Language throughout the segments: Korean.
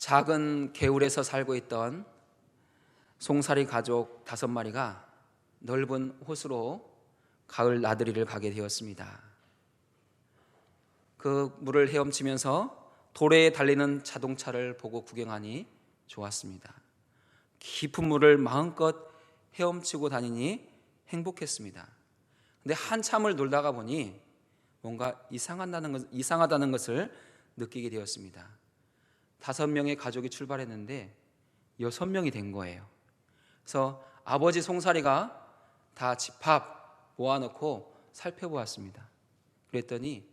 작은 개울에서 살고 있던 송사리 가족 5마리가 넓은 호수로 가을 나들이를 가게 되었습니다. 그 물을 헤엄치면서 도로에 달리는 자동차를 보고 구경하니 좋았습니다. 깊은 물을 마음껏 헤엄치고 다니니 행복했습니다. 근데 한참을 놀다가 보니 뭔가 이상하다는 것을 느끼게 되었습니다. 5명의 가족이 출발했는데 6명이 된 거예요. 그래서 아버지 송사리가 다 집합 모아놓고 살펴보았습니다. 그랬더니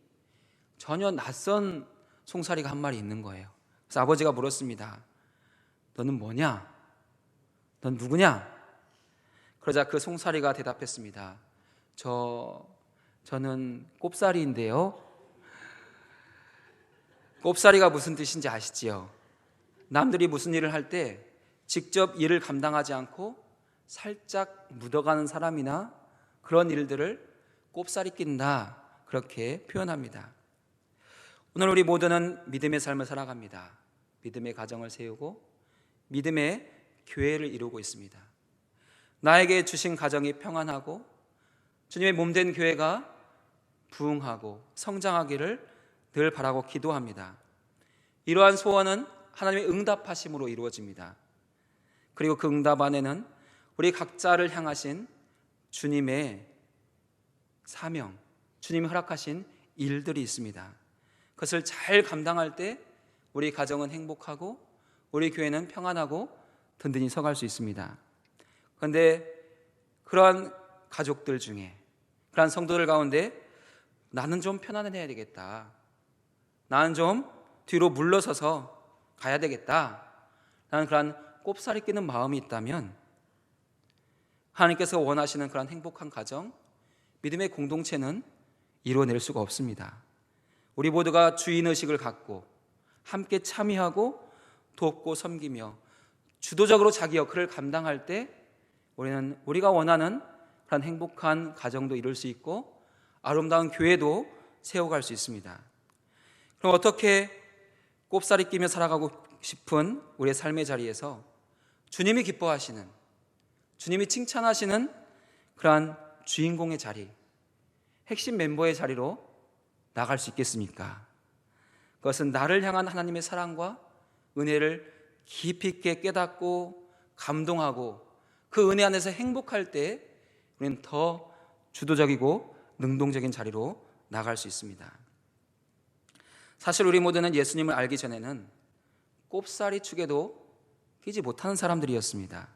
전혀 낯선 송사리가 한 마리 있는 거예요. 그래서 아버지가 물었습니다. 너는 뭐냐? 넌 누구냐? 그러자 그 송사리가 대답했습니다. 저는 꼽사리인데요. 꼽사리가 무슨 뜻인지 아시지요? 남들이 무슨 일을 할 때 직접 일을 감당하지 않고 살짝 묻어가는 사람이나 그런 일들을 꼽사리 낀다, 그렇게 표현합니다. 오늘 우리 모두는 믿음의 삶을 살아갑니다. 믿음의 가정을 세우고 믿음의 교회를 이루고 있습니다. 나에게 주신 가정이 평안하고 주님의 몸된 교회가 부흥하고 성장하기를 늘 바라고 기도합니다. 이러한 소원은 하나님의 응답하심으로 이루어집니다. 그리고 그 응답 안에는 우리 각자를 향하신 주님의 사명, 주님이 허락하신 일들이 있습니다. 그것을 잘 감당할 때 우리 가정은 행복하고 우리 교회는 평안하고 든든히 서갈 수 있습니다. 그런데 그러한 가족들 중에, 그러한 성도들 가운데 나는 좀 편안해야 되겠다, 나는 좀 뒤로 물러서서 가야 되겠다 라는 그런 꼽사리 끼는 마음이 있다면 하나님께서 원하시는 그런 행복한 가정, 믿음의 공동체는 이루어낼 수가 없습니다. 우리 모두가 주인의식을 갖고 함께 참여하고 돕고 섬기며 주도적으로 자기 역할을 감당할 때 우리는 우리가 원하는 그런 행복한 가정도 이룰 수 있고 아름다운 교회도 세워갈 수 있습니다. 그럼 어떻게 꼽사리 끼며 살아가고 싶은 우리의 삶의 자리에서 주님이 기뻐하시는, 주님이 칭찬하시는 그러한 주인공의 자리, 핵심 멤버의 자리로 나갈 수 있겠습니까? 그것은 나를 향한 하나님의 사랑과 은혜를 깊이 있게 깨닫고 감동하고 그 은혜 안에서 행복할 때 우리는 더 주도적이고 능동적인 자리로 나갈 수 있습니다. 사실 우리 모두는 예수님을 알기 전에는 꼽사리 축에도 끼지 못하는 사람들이었습니다.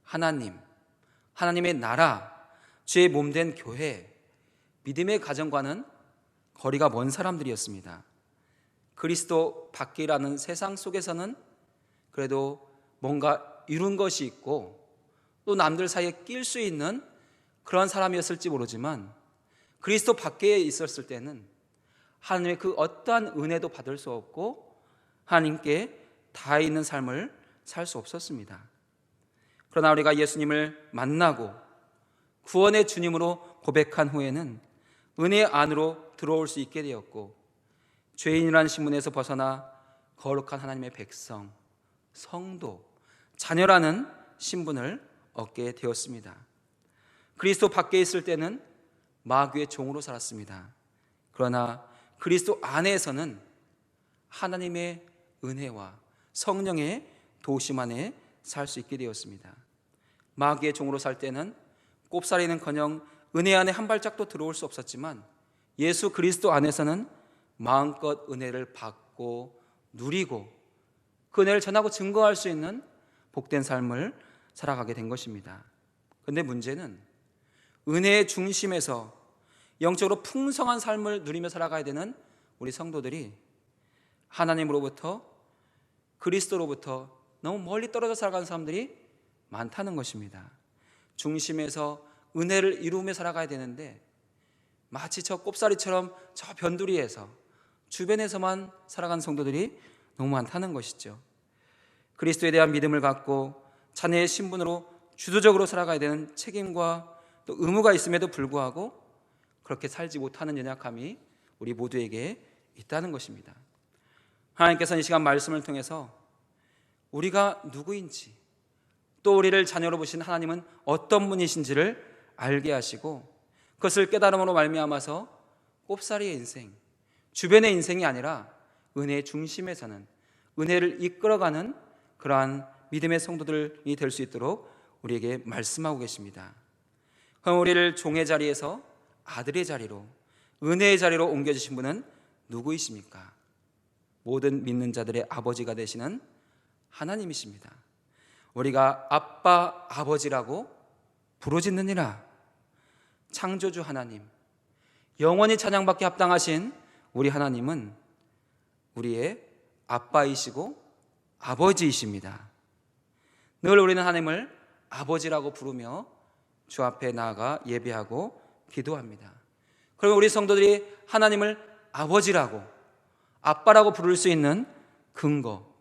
하나님의 나라, 주의 몸된 교회, 믿음의 가정과는 거리가 먼 사람들이었습니다. 그리스도 밖이라는 세상 속에서는 그래도 뭔가 이룬 것이 있고 또 남들 사이에 낄 수 있는 그런 사람이었을지 모르지만 그리스도 밖에 있었을 때는 하나님의 그 어떠한 은혜도 받을 수 없고 하나님께 다 있는 삶을 살 수 없었습니다. 그러나 우리가 예수님을 만나고 구원의 주님으로 고백한 후에는 은혜 안으로 들어올 수 있게 되었고 죄인이라는 신분에서 벗어나 거룩한 하나님의 백성, 성도, 자녀라는 신분을 얻게 되었습니다. 그리스도 밖에 있을 때는 마귀의 종으로 살았습니다. 그러나 그리스도 안에서는 하나님의 은혜와 성령의 도우심 안에 살 수 있게 되었습니다. 마귀의 종으로 살 때는 꼽사리는커녕 은혜 안에 한 발짝도 들어올 수 없었지만 예수 그리스도 안에서는 마음껏 은혜를 받고 누리고 그 은혜를 전하고 증거할 수 있는 복된 삶을 살아가게 된 것입니다. 그런데 문제는 은혜의 중심에서 영적으로 풍성한 삶을 누리며 살아가야 되는 우리 성도들이 하나님으로부터 그리스도로부터 너무 멀리 떨어져 살아가는 사람들이 많다는 것입니다. 중심에서 은혜를 이루며 살아가야 되는데 마치 저 꼽사리처럼 저 변두리에서 주변에서만 살아가는 성도들이 너무 많다는 것이죠. 그리스도에 대한 믿음을 갖고 자녀의 신분으로 주도적으로 살아가야 되는 책임과 또 의무가 있음에도 불구하고 그렇게 살지 못하는 연약함이 우리 모두에게 있다는 것입니다. 하나님께서는 이 시간 말씀을 통해서 우리가 누구인지, 또 우리를 자녀로 보신 하나님은 어떤 분이신지를 알게 하시고, 그것을 깨달음으로 말미암아서 꼽사리의 인생, 주변의 인생이 아니라 은혜의 중심에 서는, 은혜를 이끌어가는 그러한 믿음의 성도들이 될 수 있도록 우리에게 말씀하고 계십니다. 그럼 우리를 종의 자리에서 아들의 자리로, 은혜의 자리로 옮겨주신 분은 누구이십니까? 모든 믿는 자들의 아버지가 되시는 하나님이십니다. 우리가 아빠, 아버지라고 부르짖느니라. 창조주 하나님, 영원히 찬양받기 합당하신 우리 하나님은 우리의 아빠이시고 아버지이십니다. 늘 우리는 하나님을 아버지라고 부르며 주 앞에 나아가 예배하고 기도합니다. 그러면 우리 성도들이 하나님을 아버지라고, 아빠라고 부를 수 있는 근거,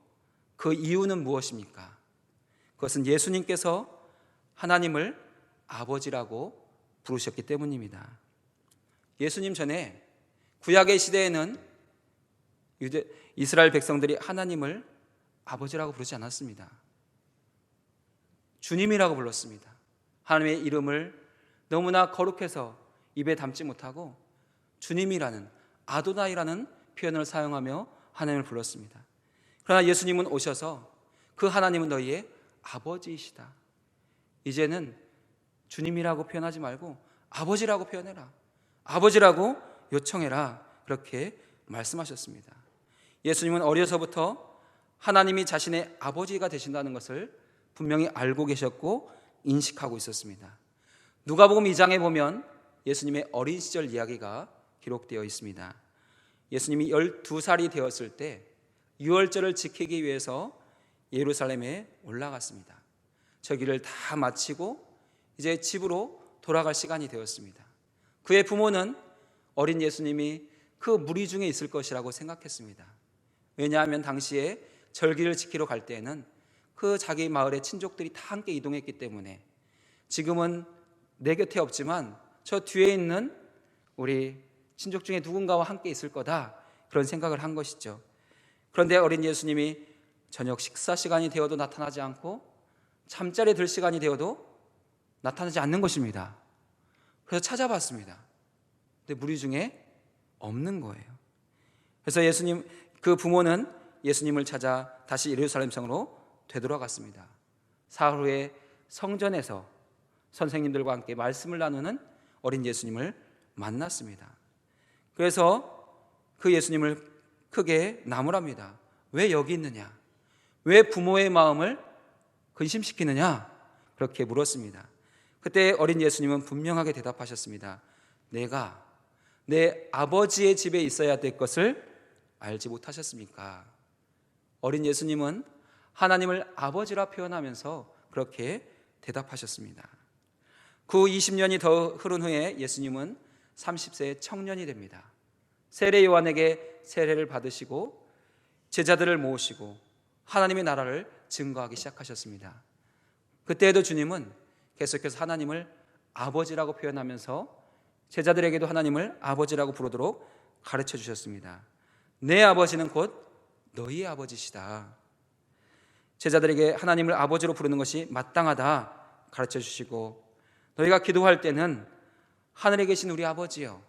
그 이유는 무엇입니까? 그것은 예수님께서 하나님을 아버지라고 부르셨기 때문입니다. 예수님 전에 구약의 시대에는 이스라엘 백성들이 하나님을 아버지라고 부르지 않았습니다. 주님이라고 불렀습니다. 하나님의 이름을 너무나 거룩해서 입에 담지 못하고 주님이라는, 아도나이라는 표현을 사용하며 하나님을 불렀습니다. 그러나 예수님은 오셔서 그 하나님은 너희의 아버지이시다. 이제는 주님이라고 표현하지 말고 아버지라고 표현해라, 아버지라고 요청해라, 그렇게 말씀하셨습니다. 예수님은 어려서부터 하나님이 자신의 아버지가 되신다는 것을 분명히 알고 계셨고 인식하고 있었습니다. 누가복음 2장에 보면 예수님의 어린 시절 이야기가 기록되어 있습니다. 예수님이 12살이 되었을 때 유월절을 지키기 위해서 예루살렘에 올라갔습니다. 저 길을 다 마치고 이제 집으로 돌아갈 시간이 되었습니다. 그의 부모는 어린 예수님이 그 무리 중에 있을 것이라고 생각했습니다. 왜냐하면 당시에 절기를 지키러 갈 때에는 그 자기 마을의 친족들이 다 함께 이동했기 때문에 지금은 내 곁에 없지만 저 뒤에 있는 우리 친족 중에 누군가와 함께 있을 거다, 그런 생각을 한 것이죠. 그런데 어린 예수님이 저녁 식사 시간이 되어도 나타나지 않고 잠자리에 들 시간이 되어도 나타나지 않는 것입니다. 그래서 찾아봤습니다. 근데 무리 중에 없는 거예요. 그래서 예수님, 그 부모는 예수님을 찾아 다시 예루살렘 성으로 되돌아갔습니다. 사흘 후에 성전에서 선생님들과 함께 말씀을 나누는 어린 예수님을 만났습니다. 그래서 그 예수님을 크게 나무랍니다. 왜 여기 있느냐? 왜 부모의 마음을 근심시키느냐? 그렇게 물었습니다. 그때 어린 예수님은 분명하게 대답하셨습니다. 내가 내 아버지의 집에 있어야 될 것을 알지 못하셨습니까? 어린 예수님은 하나님을 아버지라 표현하면서 그렇게 대답하셨습니다. 그 20년이 더 흐른 후에 예수님은 30세의 청년이 됩니다. 세례 요한에게 세례를 받으시고 제자들을 모으시고 하나님의 나라를 증거하기 시작하셨습니다. 그때에도 주님은 계속해서 하나님을 아버지라고 표현하면서 제자들에게도 하나님을 아버지라고 부르도록 가르쳐 주셨습니다. 내 아버지는 곧 너희의 아버지시다. 제자들에게 하나님을 아버지로 부르는 것이 마땅하다 가르쳐 주시고, 너희가 기도할 때는 하늘에 계신 우리 아버지여,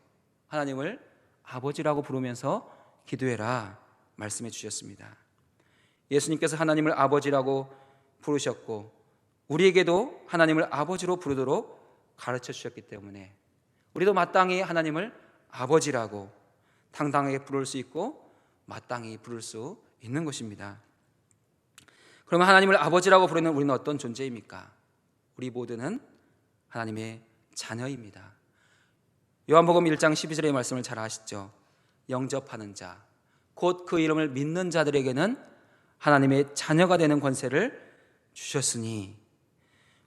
하나님을 아버지라고 부르면서 기도해라 말씀해 주셨습니다. 예수님께서 하나님을 아버지라고 부르셨고 우리에게도 하나님을 아버지로 부르도록 가르쳐 주셨기 때문에 우리도 마땅히 하나님을 아버지라고 당당하게 부를 수 있고 마땅히 부를 수 있는 것입니다. 그러면 하나님을 아버지라고 부르는 우리는 어떤 존재입니까? 우리 모두는 하나님의 자녀입니다. 요한복음 1장 12절의 말씀을 잘 아시죠? 영접하는 자, 곧 그 이름을 믿는 자들에게는 하나님의 자녀가 되는 권세를 주셨으니,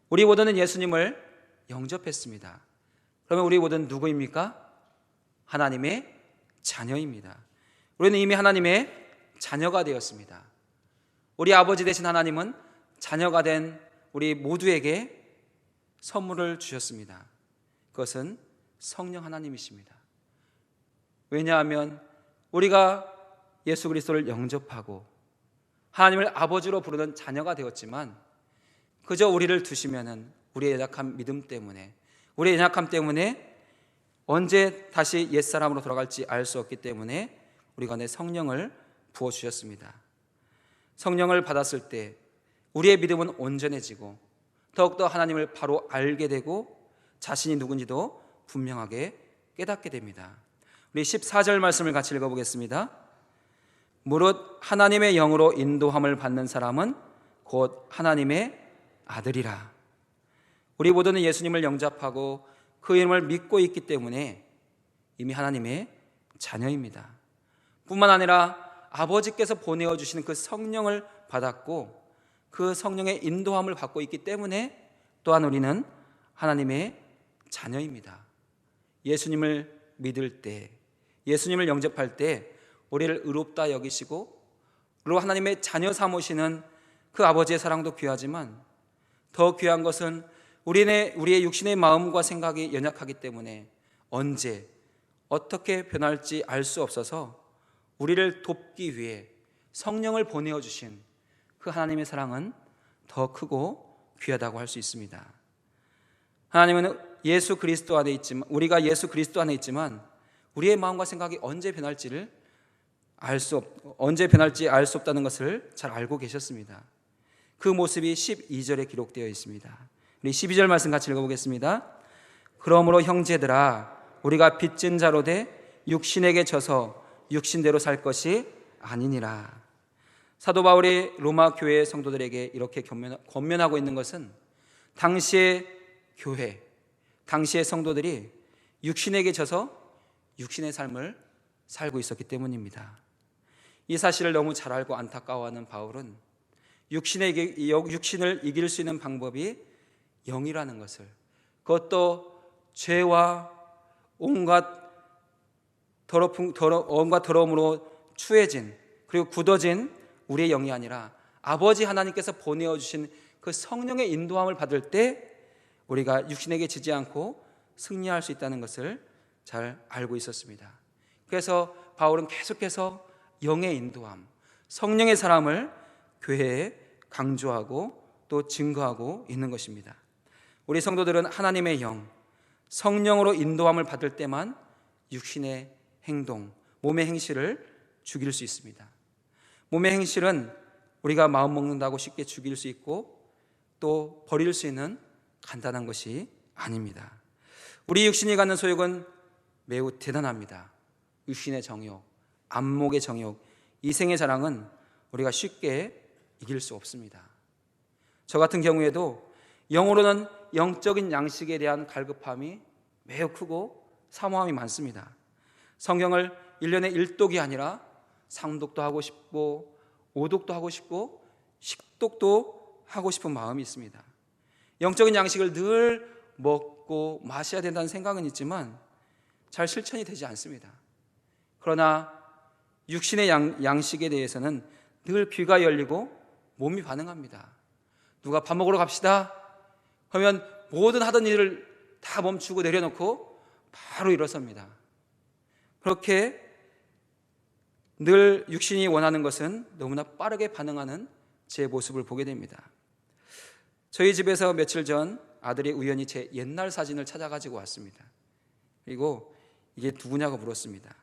우리 모두는 예수님을 영접했습니다. 그러면 우리 모두는 누구입니까? 하나님의 자녀입니다. 우리는 이미 하나님의 자녀가 되었습니다. 우리 아버지 되신 하나님은 자녀가 된 우리 모두에게 선물을 주셨습니다. 그것은 성령 하나님이십니다. 왜냐하면 우리가 예수 그리스도를 영접하고 하나님을 아버지로 부르는 자녀가 되었지만 그저 우리를 두시면은 우리의 연약한 믿음 때문에, 우리의 연약함 때문에 언제 다시 옛사람으로 돌아갈지 알 수 없기 때문에 우리 가운데 성령을 부어주셨습니다. 성령을 받았을 때 우리의 믿음은 온전해지고 더욱더 하나님을 바로 알게 되고 자신이 누군지도 분명하게 깨닫게 됩니다. 우리 14절 말씀을 같이 읽어보겠습니다. 무릇 하나님의 영으로 인도함을 받는 사람은 곧 하나님의 아들이라. 우리 모두는 예수님을 영접하고 그 이름을 믿고 있기 때문에 이미 하나님의 자녀입니다. 뿐만 아니라 아버지께서 보내어 주시는 그 성령을 받았고 그 성령의 인도함을 받고 있기 때문에 또한 우리는 하나님의 자녀입니다. 예수님을 믿을 때, 예수님을 영접할 때 우리를 의롭다 여기시고 그리고 하나님의 자녀 삼으시는 그 아버지의 사랑도 귀하지만 더 귀한 것은 우리의 육신의 마음과 생각이 연약하기 때문에 언제 어떻게 변할지 알 수 없어서 우리를 돕기 위해 성령을 보내어 주신 그 하나님의 사랑은 더 크고 귀하다고 할 수 있습니다. 하나님은 예수 그리스도 안에 있지만, 우리가 예수 그리스도 안에 있지만 우리의 마음과 생각이 언제 변할지 알 수 없다는 것을 잘 알고 계셨습니다. 그 모습이 12절에 기록되어 있습니다. 우리 12절 말씀 같이 읽어보겠습니다. 그러므로 형제들아 우리가 빚진 자로 돼 육신에게 져서 육신대로 살 것이 아니니라. 사도 바울이 로마 교회 성도들에게 이렇게 권면하고 있는 것은 당시의 교회, 당시의 성도들이 육신에게 져서 육신의 삶을 살고 있었기 때문입니다. 이 사실을 너무 잘 알고 안타까워하는 바울은 육신을 이길 수 있는 방법이 영이라는 것을, 그것도 죄와 온갖 더러움으로 추해진 그리고 굳어진 우리의 영이 아니라 아버지 하나님께서 보내어 주신 그 성령의 인도함을 받을 때 우리가 육신에게 지지 않고 승리할 수 있다는 것을 잘 알고 있었습니다. 그래서 바울은 계속해서 영의 인도함, 성령의 사람을 교회에 강조하고 또 증거하고 있는 것입니다. 우리 성도들은 하나님의 영, 성령으로 인도함을 받을 때만 육신의 행동, 몸의 행실을 죽일 수 있습니다. 몸의 행실은 우리가 마음 먹는다고 쉽게 죽일 수 있고 또 버릴 수 있는 간단한 것이 아닙니다. 우리 육신이 갖는 소욕은 매우 대단합니다. 육신의 정욕, 안목의 정욕, 이생의 자랑은 우리가 쉽게 이길 수 없습니다. 저 같은 경우에도 영으로는 영적인 양식에 대한 갈급함이 매우 크고 사모함이 많습니다. 성경을 1년에 1독이 아니라 상독도 하고 싶고 5독도 하고 싶고 10독도 하고 싶은 마음이 있습니다. 영적인 양식을 늘 먹고 마셔야 된다는 생각은 있지만 잘 실천이 되지 않습니다. 그러나 육신의 양식에 대해서는 늘 귀가 열리고 몸이 반응합니다. 누가 밥 먹으러 갑시다 하면 모든 하던 일을 다 멈추고 내려놓고 바로 일어섭니다. 그렇게 늘 육신이 원하는 것은 너무나 빠르게 반응하는 제 모습을 보게 됩니다. 저희 집에서 며칠 전 아들이 우연히 제 옛날 사진을 찾아가지고 왔습니다. 그리고 이게 누구냐고 물었습니다.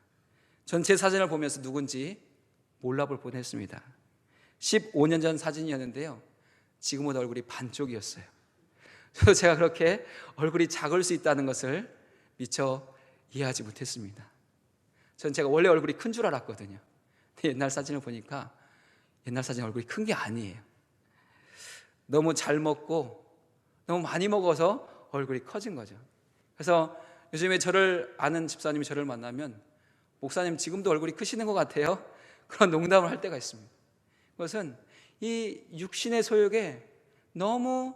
전 제 사진을 보면서 누군지 몰라볼 뻔했습니다. 15년 전 사진이었는데요, 지금은 얼굴이 반쪽이었어요. 그래서 제가 그렇게 얼굴이 작을 수 있다는 것을 미처 이해하지 못했습니다. 전 제가 원래 얼굴이 큰 줄 알았거든요. 근데 옛날 사진을 보니까 옛날 사진 얼굴이 큰 게 아니에요. 너무 잘 먹고 너무 많이 먹어서 얼굴이 커진 거죠. 그래서 요즘에 저를 아는 집사님이 저를 만나면 목사님 지금도 얼굴이 크시는 것 같아요, 그런 농담을 할 때가 있습니다. 그것은 이 육신의 소욕에 너무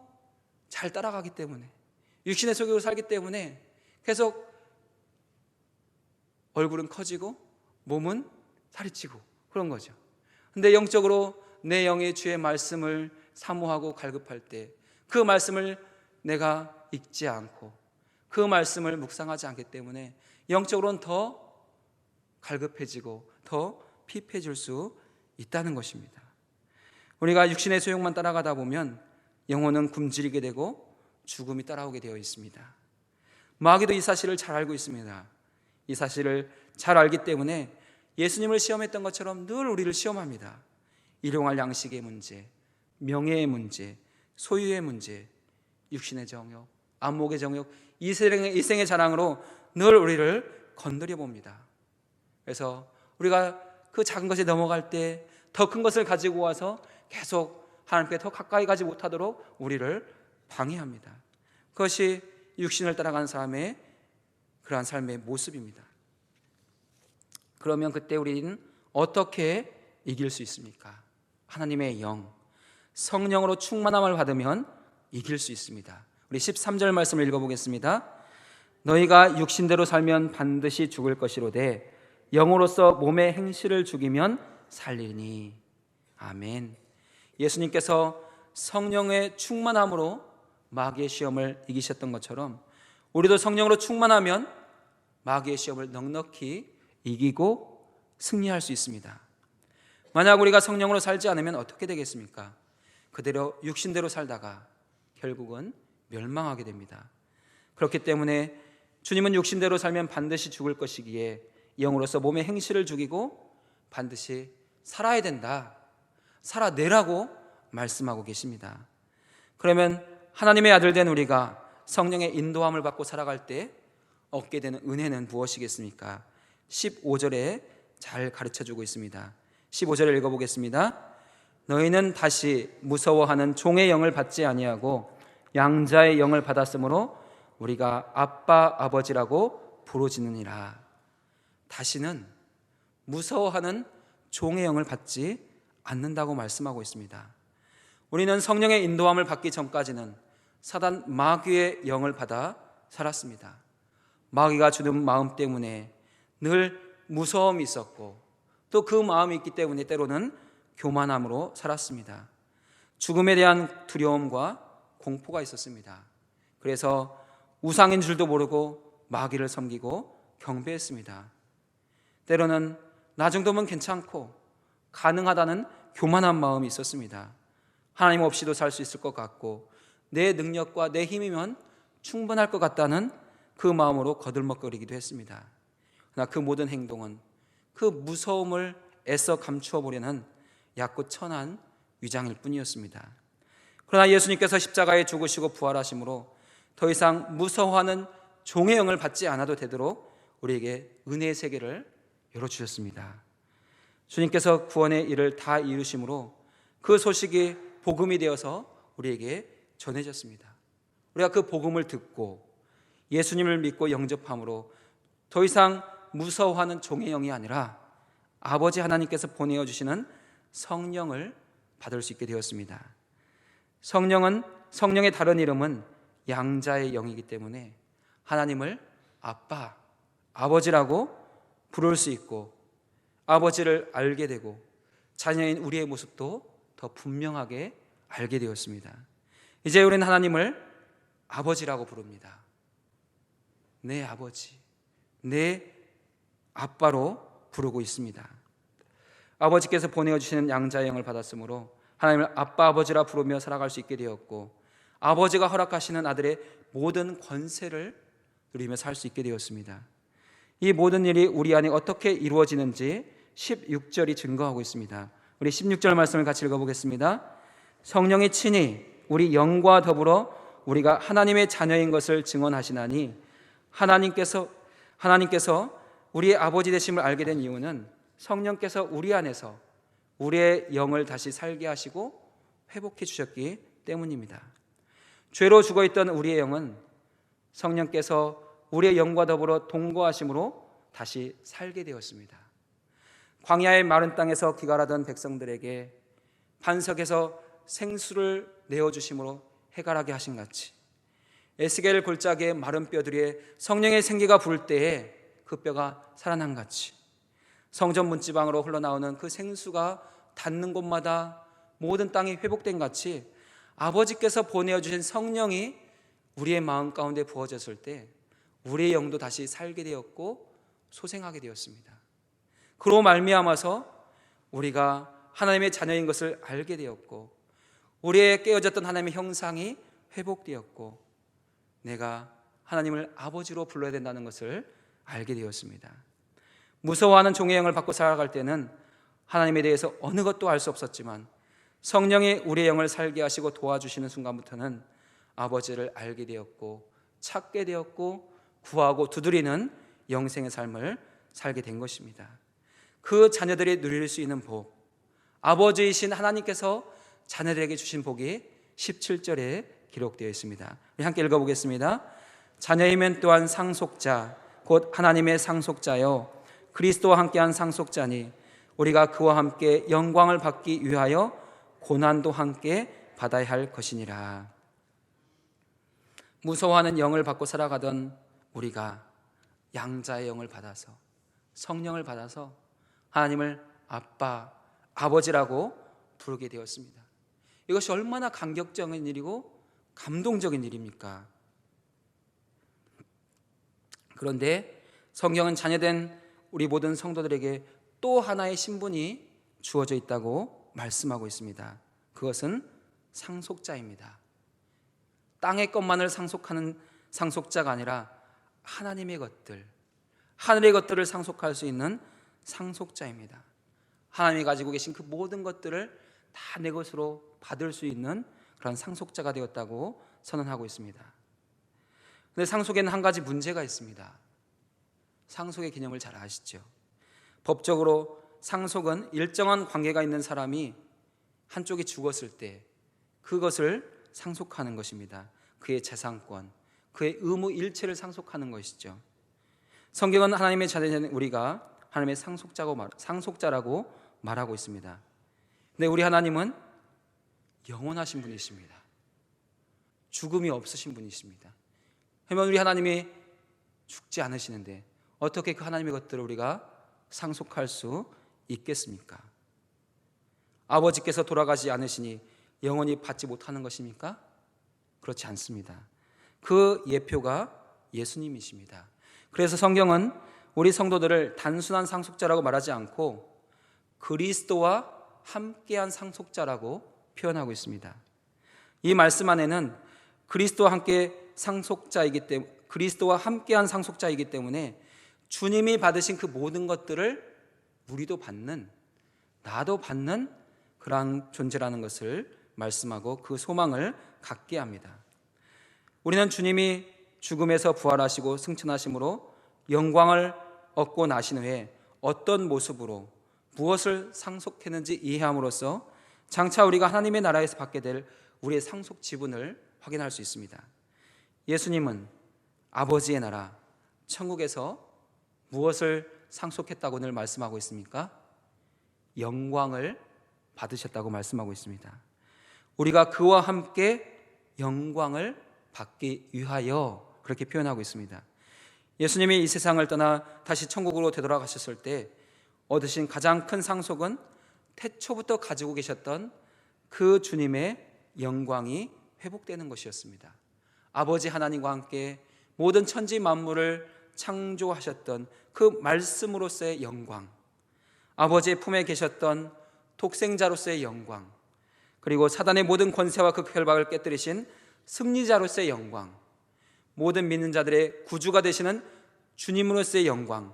잘 따라가기 때문에, 육신의 소욕으로 살기 때문에 계속 얼굴은 커지고 몸은 살이 찌고 그런 거죠. 근데 영적으로 내 영의 주의 말씀을 사모하고 갈급할 때 그 말씀을 내가 읽지 않고 그 말씀을 묵상하지 않기 때문에 영적으로는 더 갈급해지고 더 피폐해질 수 있다는 것입니다. 우리가 육신의 소욕만 따라가다 보면 영혼은 굶주리게 되고 죽음이 따라오게 되어 있습니다. 마귀도 이 사실을 잘 알고 있습니다. 이 사실을 잘 알기 때문에 예수님을 시험했던 것처럼 늘 우리를 시험합니다. 일용할 양식의 문제, 명예의 문제, 소유의 문제, 육신의 정욕, 안목의 정욕, 이생의 자랑으로 늘 우리를 건드려 봅니다. 그래서 우리가 그 작은 것에 넘어갈 때 더 큰 것을 가지고 와서 계속 하나님께 더 가까이 가지 못하도록 우리를 방해합니다. 그것이 육신을 따라가는 사람의 그러한 삶의 모습입니다. 그러면 그때 우리는 어떻게 이길 수 있습니까? 하나님의 영, 성령으로 충만함을 받으면 이길 수 있습니다. 우리 13절 말씀을 읽어보겠습니다. 너희가 육신대로 살면 반드시 죽을 것이로되 영으로서 몸의 행실을 죽이면 살리니. 아멘. 예수님께서 성령의 충만함으로 마귀의 시험을 이기셨던 것처럼 우리도 성령으로 충만하면 마귀의 시험을 넉넉히 이기고 승리할 수 있습니다. 만약 우리가 성령으로 살지 않으면 어떻게 되겠습니까? 그대로 육신대로 살다가 결국은 멸망하게 됩니다. 그렇기 때문에 주님은 육신대로 살면 반드시 죽을 것이기에 영으로서 몸의 행실을 죽이고 반드시 살아야 된다, 살아내라고 말씀하고 계십니다. 그러면 하나님의 아들 된 우리가 성령의 인도함을 받고 살아갈 때 얻게 되는 은혜는 무엇이겠습니까? 15절에 잘 가르쳐주고 있습니다. 15절을 읽어보겠습니다. 너희는 다시 무서워하는 종의 영을 받지 아니하고 양자의 영을 받았으므로 우리가 아빠 아버지라고 부르짖느니라. 다시는 무서워하는 종의 영을 받지 않는다고 말씀하고 있습니다. 우리는 성령의 인도함을 받기 전까지는 사단 마귀의 영을 받아 살았습니다. 마귀가 주는 마음 때문에 늘 무서움이 있었고 또 그 마음이 있기 때문에 때로는 교만함으로 살았습니다. 죽음에 대한 두려움과 공포가 있었습니다. 그래서 우상인 줄도 모르고 마귀를 섬기고 경배했습니다. 때로는 나 정도면 괜찮고 가능하다는 교만한 마음이 있었습니다. 하나님 없이도 살 수 있을 것 같고 내 능력과 내 힘이면 충분할 것 같다는 그 마음으로 거들먹거리기도 했습니다. 그러나 그 모든 행동은 그 무서움을 애써 감추어 보려는 얕고 천한 위장일 뿐이었습니다. 그러나 예수님께서 십자가에 죽으시고 부활하심으로 더 이상 무서워하는 종의 영을 받지 않아도 되도록 우리에게 은혜의 세계를 열어주셨습니다. 주님께서 구원의 일을 다 이루심으로 그 소식이 복음이 되어서 우리에게 전해졌습니다. 우리가 그 복음을 듣고 예수님을 믿고 영접함으로 더 이상 무서워하는 종의 영이 아니라 아버지 하나님께서 보내어 주시는 성령을 받을 수 있게 되었습니다. 성령의 다른 이름은 양자의 영이기 때문에 하나님을 아빠, 아버지라고 부를 수 있고 아버지를 알게 되고 자녀인 우리의 모습도 더 분명하게 알게 되었습니다. 이제 우리는 하나님을 아버지라고 부릅니다. 내 아버지, 내 아빠로 부르고 있습니다. 아버지께서 보내주시는 양자의 영을 받았으므로 하나님을 아빠 아버지라 부르며 살아갈 수 있게 되었고 아버지가 허락하시는 아들의 모든 권세를 누리며 살 수 있게 되었습니다. 이 모든 일이 우리 안에 어떻게 이루어지는지 16절이 증거하고 있습니다. 우리 16절 말씀을 같이 읽어보겠습니다. 성령이 친히 우리 영과 더불어 우리가 하나님의 자녀인 것을 증언하시나니 하나님께서 우리의 아버지 되심을 알게 된 이유는 성령께서 우리 안에서 우리의 영을 다시 살게 하시고 회복해 주셨기 때문입니다. 죄로 죽어있던 우리의 영은 성령께서 우리의 영과 더불어 동거하심으로 다시 살게 되었습니다. 광야의 마른 땅에서 기갈하던 백성들에게 반석에서 생수를 내어주심으로 해갈하게 하신 같이 에스겔 골짜기의 마른 뼈들에 성령의 생기가 부을 때에 그 뼈가 살아난 같이 성전 문지방으로 흘러나오는 그 생수가 닿는 곳마다 모든 땅이 회복된 같이 아버지께서 보내어주신 성령이 우리의 마음 가운데 부어졌을 때 우리의 영도 다시 살게 되었고 소생하게 되었습니다. 그로 말미암아서 우리가 하나님의 자녀인 것을 알게 되었고, 우리의 깨어졌던 하나님의 형상이 회복되었고, 내가 하나님을 아버지로 불러야 된다는 것을 알게 되었습니다. 무서워하는 종의 영을 받고 살아갈 때는 하나님에 대해서 어느 것도 알 수 없었지만, 성령이 우리의 영을 살게 하시고 도와주시는 순간부터는 아버지를 알게 되었고, 찾게 되었고, 구하고 두드리는 영생의 삶을 살게 된 것입니다. 그 자녀들이 누릴 수 있는 복, 아버지이신 하나님께서 자녀들에게 주신 복이 17절에 기록되어 있습니다. 우리 함께 읽어보겠습니다. 자녀이면 또한 상속자, 곧 하나님의 상속자요 그리스도와 함께한 상속자니, 우리가 그와 함께 영광을 받기 위하여 고난도 함께 받아야 할 것이니라. 무서워하는 영을 받고 살아가던 우리가 양자의 영을 받아서, 성령을 받아서 하나님을 아빠, 아버지라고 부르게 되었습니다. 이것이 얼마나 감격적인 일이고 감동적인 일입니까? 그런데 성경은 자녀된 우리 모든 성도들에게 또 하나의 신분이 주어져 있다고 말씀하고 있습니다. 그것은 상속자입니다. 땅의 것만을 상속하는 상속자가 아니라 하나님의 것들, 하늘의 것들을 상속할 수 있는 상속자입니다. 하나님이 가지고 계신 그 모든 것들을 다 내 것으로 받을 수 있는 그런 상속자가 되었다고 선언하고 있습니다. 그런데 상속에는 한 가지 문제가 있습니다. 상속의 개념을 잘 아시죠? 법적으로 상속은 일정한 관계가 있는 사람이 한쪽이 죽었을 때 그것을 상속하는 것입니다. 그의 재산권, 그의 의무 일체를 상속하는 것이죠. 성경은 하나님의 자녀인 우리가 하나님의 상속자라고 말하고 있습니다. 근데 우리 하나님은 영원하신 분이십니다. 죽음이 없으신 분이십니다. 그러면 우리 하나님이 죽지 않으시는데 어떻게 그 하나님의 것들을 우리가 상속할 수 있겠습니까? 아버지께서 돌아가지 않으시니 영원히 받지 못하는 것입니까? 그렇지 않습니다. 그 예표가 예수님이십니다. 그래서 성경은 우리 성도들을 단순한 상속자라고 말하지 않고 그리스도와 함께한 상속자라고 표현하고 있습니다. 이 말씀 안에는 그리스도와 함께한 상속자이기 때문에 주님이 받으신 그 모든 것들을 우리도 받는, 나도 받는 그러한 존재라는 것을 말씀하고 그 소망을 갖게 합니다. 우리는 주님이 죽음에서 부활하시고 승천하심으로 영광을 얻고 나신 후에 어떤 모습으로 무엇을 상속했는지 이해함으로써 장차 우리가 하나님의 나라에서 받게 될 우리의 상속 지분을 확인할 수 있습니다. 예수님은 아버지의 나라, 천국에서 무엇을 상속했다고 늘 말씀하고 있습니까? 영광을 받으셨다고 말씀하고 있습니다. 우리가 그와 함께 영광을 받기 위하여 그렇게 표현하고 있습니다. 예수님이 이 세상을 떠나 다시 천국으로 되돌아가셨을 때 얻으신 가장 큰 상속은 태초부터 가지고 계셨던 그 주님의 영광이 회복되는 것이었습니다. 아버지 하나님과 함께 모든 천지 만물을 창조하셨던 그 말씀으로서의 영광, 아버지의 품에 계셨던 독생자로서의 영광, 그리고 사단의 모든 권세와 그 결박을 깨뜨리신 승리자로서의 영광, 모든 믿는 자들의 구주가 되시는 주님으로서의 영광,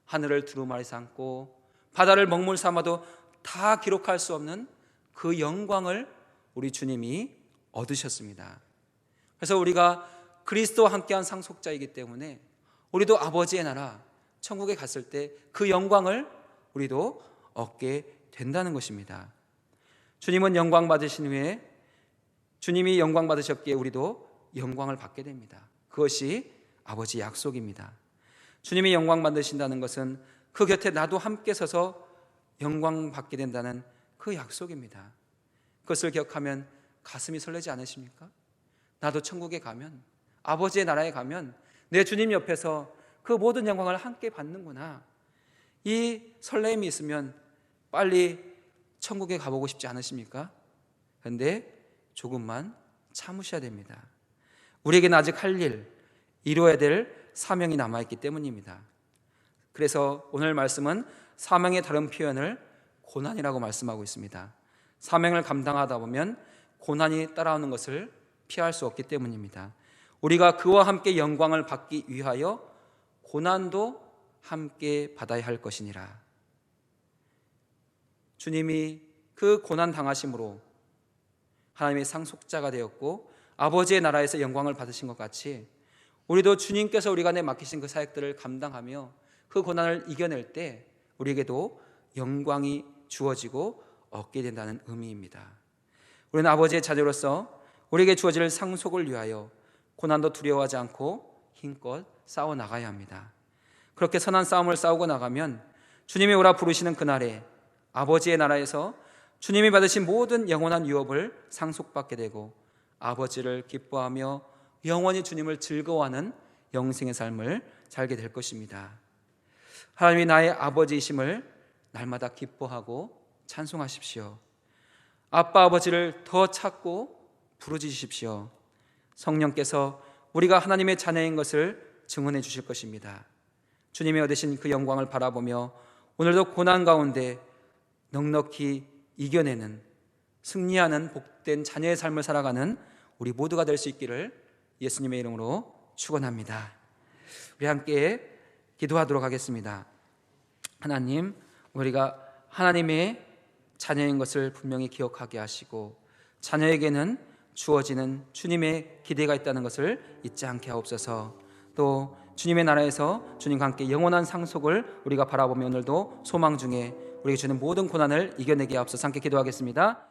하늘을 두루마리 삼고 바다를 먹물 삼아도 다 기록할 수 없는 그 영광을 우리 주님이 얻으셨습니다. 그래서 우리가 그리스도와 함께한 상속자이기 때문에 우리도 아버지의 나라 천국에 갔을 때 그 영광을 우리도 얻게 된다는 것입니다. 주님은 영광 받으신 후에 주님이 영광 받으셨기에 우리도 영광을 받게 됩니다. 그것이 아버지의 약속입니다. 주님이 영광 받으신다는 것은 그 곁에 나도 함께 서서 영광 받게 된다는 그 약속입니다. 그것을 기억하면 가슴이 설레지 않으십니까? 나도 천국에 가면, 아버지의 나라에 가면 내 주님 옆에서 그 모든 영광을 함께 받는구나. 이 설렘이 있으면 빨리 천국에 가보고 싶지 않으십니까? 그런데 조금만 참으셔야 됩니다. 우리에게는 아직 할 일, 이루어야 될 사명이 남아있기 때문입니다. 그래서 오늘 말씀은 사명의 다른 표현을 고난이라고 말씀하고 있습니다. 사명을 감당하다 보면 고난이 따라오는 것을 피할 수 없기 때문입니다. 우리가 그와 함께 영광을 받기 위하여 고난도 함께 받아야 할 것이니라. 주님이 그 고난 당하심으로 하나님의 상속자가 되었고 아버지의 나라에서 영광을 받으신 것 같이 우리도 주님께서 우리 간에 맡기신 그 사역들을 감당하며 그 고난을 이겨낼 때 우리에게도 영광이 주어지고 얻게 된다는 의미입니다. 우리는 아버지의 자녀로서 우리에게 주어질 상속을 위하여 고난도 두려워하지 않고 힘껏 싸워 나가야 합니다. 그렇게 선한 싸움을 싸우고 나가면 주님이 오라 부르시는 그날에 아버지의 나라에서 주님이 받으신 모든 영원한 유업을 상속받게 되고 아버지를 기뻐하며 영원히 주님을 즐거워하는 영생의 삶을 살게 될 것입니다. 하나님이 나의 아버지이심을 날마다 기뻐하고 찬송하십시오. 아빠 아버지를 더 찾고 부르짖으십시오. 성령께서 우리가 하나님의 자녀인 것을 증언해 주실 것입니다. 주님이 얻으신 그 영광을 바라보며 오늘도 고난 가운데 넉넉히 이겨내는 승리하는 복된 자녀의 삶을 살아가는 우리 모두가 될 수 있기를 예수님의 이름으로 축원합니다. 우리 함께 기도하도록 하겠습니다. 하나님, 우리가 하나님의 자녀인 것을 분명히 기억하게 하시고 자녀에게는 주어지는 주님의 기대가 있다는 것을 잊지 않게 하옵소서. 또 주님의 나라에서 주님과 함께 영원한 상속을 우리가 바라보며 오늘도 소망 중에 우리에게 주는 모든 고난을 이겨내게 하옵소서. 함께 기도하겠습니다.